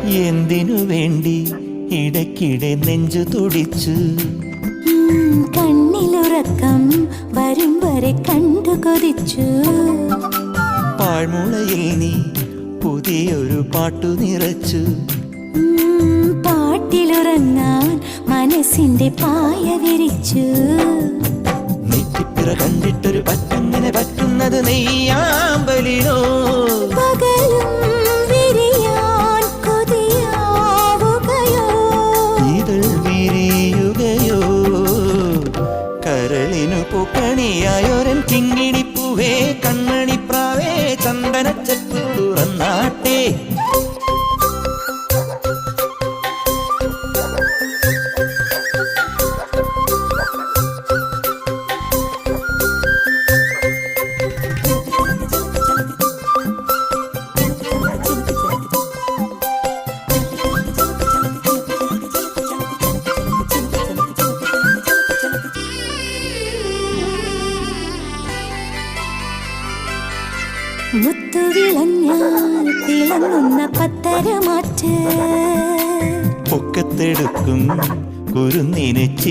എന്തിനു വേണ്ടി ഇടയ്ക്കിടെ നെഞ്ചു തുടിച്ചു. കണ്ണിലുറക്കം വരും വരെ കണ്ടു കൊതിച്ചു. പാഴ്മുളയിൽ നീ പുതിയൊരു പാട്ടു നിറച്ചു. പാട്ടിലുറങ്ങാൻ മനസ്സിന്റെ പായ വിരിച്ചു. നെറ്റിപ്പിറ കണ്ടിട്ടൊരു പറ്റങ്ങനെ പറ്റുന്നത് നെയ്യാമ്പലിനോ. പകലും വിരിയാൻ കൊതിയാവുകയോ. ഇതൾ വിരിയുകയോ. കരളിനു പൂക്കണിയായൊരൻ കിങ്ങിണിപ്പൂവേ കൺമണിപ്രാവേ ചന്ദനച്ചെപ്പു തുറന്നാട്ടെ. മുത്തുവിളഞ്ഞാൽ തിളങ്ങുന്ന പത്തരമാറ്റ്. പൊക്കത്തെടുക്കും കുരുന്നിനെ